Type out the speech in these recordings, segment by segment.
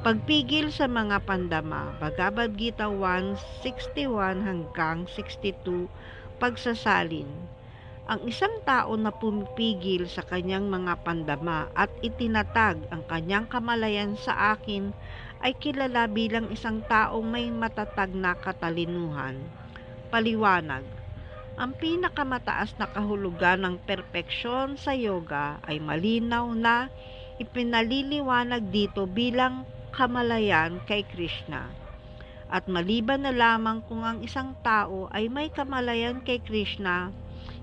Pagpigil sa mga pandama, Bhagavad Gita 1:61 hanggang 62, pagsasalin. Ang isang tao na pumipigil sa kanyang mga pandama at itinatag ang kanyang kamalayan sa akin ay kilala bilang isang taong may matatag na katalinuhan. Paliwanag. Ang pinakamataas na kahulugan ng perpeksyon sa yoga ay malinaw na ipinaliliwanag dito bilang kamalayan kay Krishna. At maliban na lamang kung ang isang tao ay may kamalayan kay Krishna,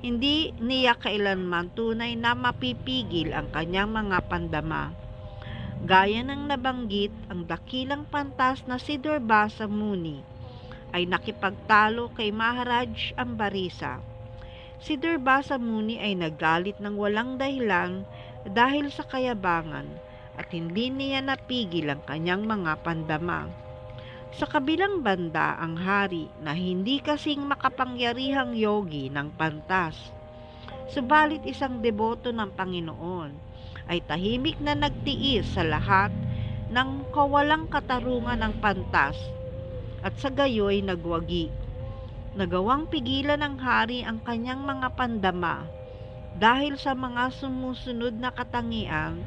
hindi niya kailanman tunay na mapipigil ang kanyang mga pandama. Gaya ng nabanggit, ang dakilang pantas na si Durvasa Muni ay nakipagtalo kay Maharaj Ambarisa. Si Durvasa Muni ay nagalit ng walang dahilan dahil sa kayabangan at hindi niya napigil ang kanyang mga pandama. Sa kabilang banda, ang hari na hindi kasing makapangyarihang yogi ng pantas, subalit isang deboto ng Panginoon, ay tahimik na nagtiis sa lahat ng kawalang katarungan ng pantas at sa gayoy nagwagi. Nagawang pigilan ng hari ang kanyang mga pandama dahil sa mga sumusunod na katangian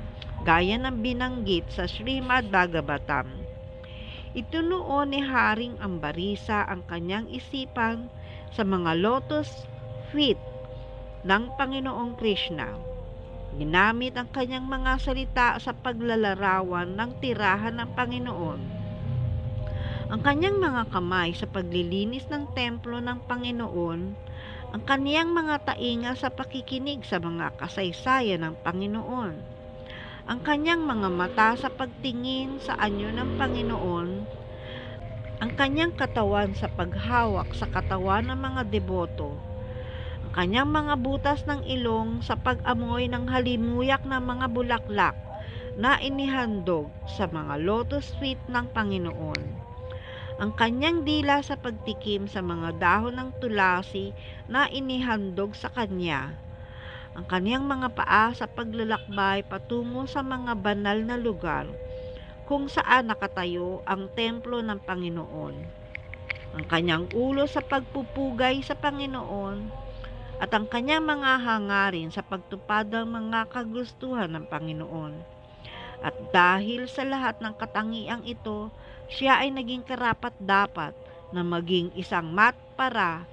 gaya ng binanggit sa Srimad Bhagavatam. Itinuon ni Haring Ambarisa ang kanyang isipan sa mga lotus feet ng Panginoong Krishna. Ginamit ang kanyang mga salita sa paglalarawan ng tirahan ng Panginoon. Ang kanyang mga kamay sa paglilinis ng templo ng Panginoon, ang kaniyang mga tainga sa pakikinig sa mga kasaysayan ng Panginoon, ang kanyang mga mata sa pagtingin sa anyo ng Panginoon, ang kanyang katawan sa paghawak sa katawan ng mga deboto, ang kanyang mga butas ng ilong sa pag-amoy ng halimuyak ng mga bulaklak na inihandog sa mga lotus feet ng Panginoon, ang kanyang dila sa pagtikim sa mga dahon ng tulasi na inihandog sa kanya, ang kaniyang mga paa sa paglalakbay patungo sa mga banal na lugar kung saan nakatayo ang templo ng Panginoon, ang kanyang ulo sa pagpupugay sa Panginoon, at ang kanyang mga hangarin sa pagtupad ng mga kagustuhan ng Panginoon. At dahil sa lahat ng katangiang ito, siya ay naging karapat-dapat na maging isang matpara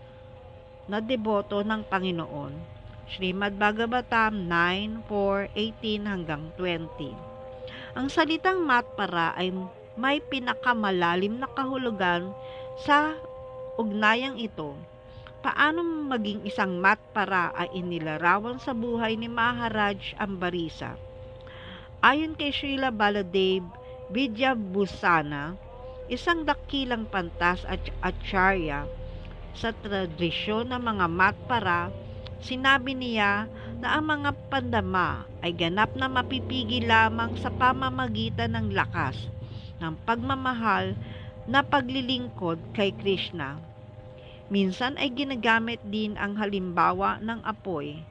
na deboto ng Panginoon. Srimad Bhagavatam 9:4-18 hanggang 20. Ang salitang matpara ay may pinakamalalim na kahulugan sa ugnayang ito. Paano maging isang matpara ay inilarawan sa buhay ni Maharaj Ambarisa. Ayon kay Srila Baladev Vidyabhusana, isang dakilang pantas at acharya sa tradisyon ng mga matpara, sinabi niya na ang mga pandama ay ganap na mapipigil lamang sa pamamagitan ng lakas ng pagmamahal na paglilingkod kay Krishna. Minsan ay ginagamit din ang halimbawa ng apoy,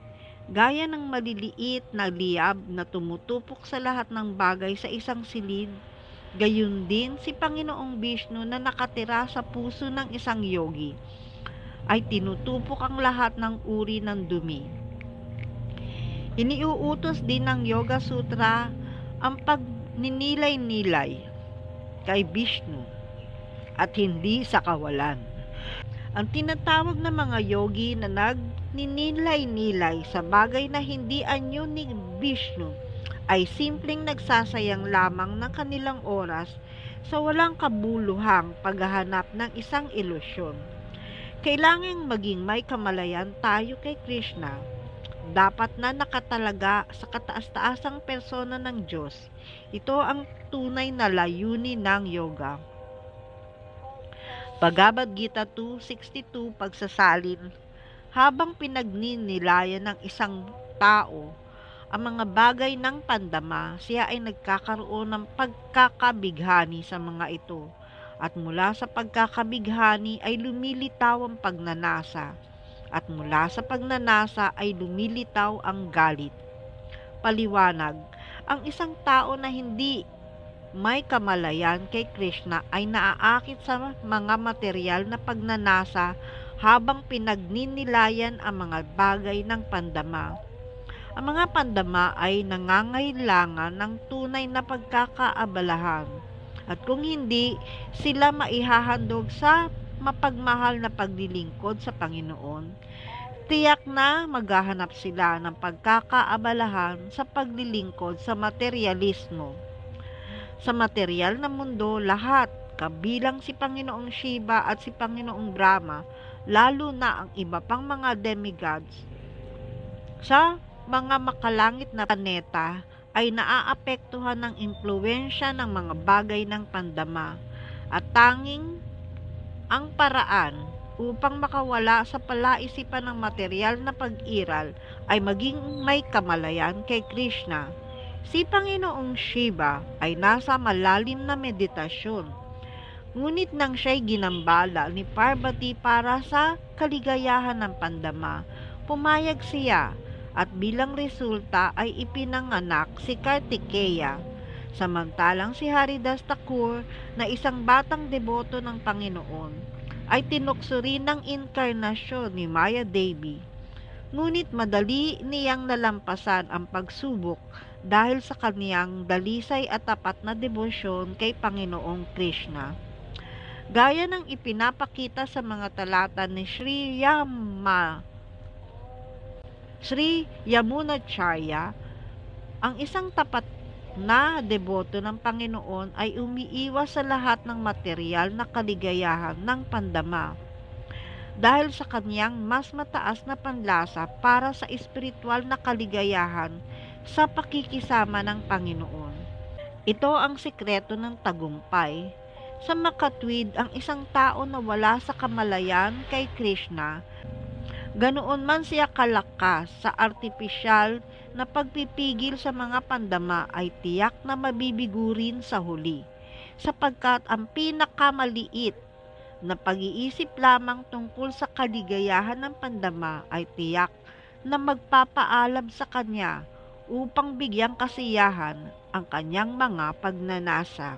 gaya ng maliliit na liyab na tumutupok sa lahat ng bagay sa isang silid. Gayon din si Panginoong Vishnu na nakatira sa puso ng isang yogi ay tinutupok ang lahat ng uri ng dumi. Iniuutos din ng Yoga Sutra ang pagninilay-nilay kay Vishnu at hindi sa kawalan. Ang tinatawag na mga yogi na nagninilay-nilay sa bagay na hindi anyo ni Vishnu ay simpleng nagsasayang lamang ng kanilang oras sa walang kabuluhang paghahanap ng isang ilusyon. Kailangang maging may kamalayan tayo kay Krishna. Dapat na nakatalaga sa kataas-taasang persona ng Diyos. Ito ang tunay na layunin ng yoga. Bhagavad Gita 2:62, pagsasalin. Habang pinagninilayan ng isang tao ang mga bagay ng pandama, siya ay nagkakaroon ng pagkakabighani sa mga ito. At mula sa pagkakabighani ay lumilitaw ang pagnanasa. At mula sa pagnanasa ay lumilitaw ang galit. Paliwanag, ang isang tao na hindi may kamalayan kay Krishna ay naaakit sa mga material na pagnanasa habang pinagninilayan ang mga bagay ng pandama. Ang mga pandama ay nangangailangan ng tunay na pagkakaabalahan, at kung hindi sila maihahandog sa mapagmahal na paglilingkod sa Panginoon, tiyak na maghahanap sila ng pagkakaabalahan sa paglilingkod sa materialismo. Sa material na mundo, lahat, kabilang si Panginoong Shiva at si Panginoong Brahma, lalo na ang iba pang mga demigods, sa mga makalangit na planeta ay naaapektuhan ng impluwensya ng mga bagay ng pandama, at tanging ang paraan upang makawala sa palaisipan ng material na pag-iral ay maging may kamalayan kay Krishna. Si Panginoong Shiva ay nasa malalim na meditasyon, ngunit nang siya'y ginambala ni Parvati para sa kaligayahan ng pandama, pumayag siya, at bilang resulta ay ipinanganak si Kartikeya. Samantalang si Haridas Thakur, na isang batang deboto ng Panginoon, ay tinukso rin ng inkarnasyon ni Maya Devi. Ngunit madali niyang nalampasan ang pagsubok dahil sa kaniyang dalisay at tapat na debosyon kay Panginoong Krishna. Gaya ng ipinapakita sa mga talata ni Sri Yamunacharya, ang isang tapat na deboto ng Panginoon ay umiiwas sa lahat ng material na kaligayahan ng pandama dahil sa kaniyang mas mataas na panlasa para sa espiritual na kaligayahan sa pakikisama ng Panginoon. Ito ang sikreto ng tagumpay. Sa makatwid, ang isang tao na wala sa kamalayan kay Krishna, ganoon man siya kalakas sa artipisyal na pagpipigil sa mga pandama, ay tiyak na mabibigo rin sa huli, sapagkat ang pinakamaliit na pag-iisip lamang tungkol sa kaligayahan ng pandama ay tiyak na magpapaalam sa kanya upang bigyang kasiyahan ang kanyang mga pagnanasa.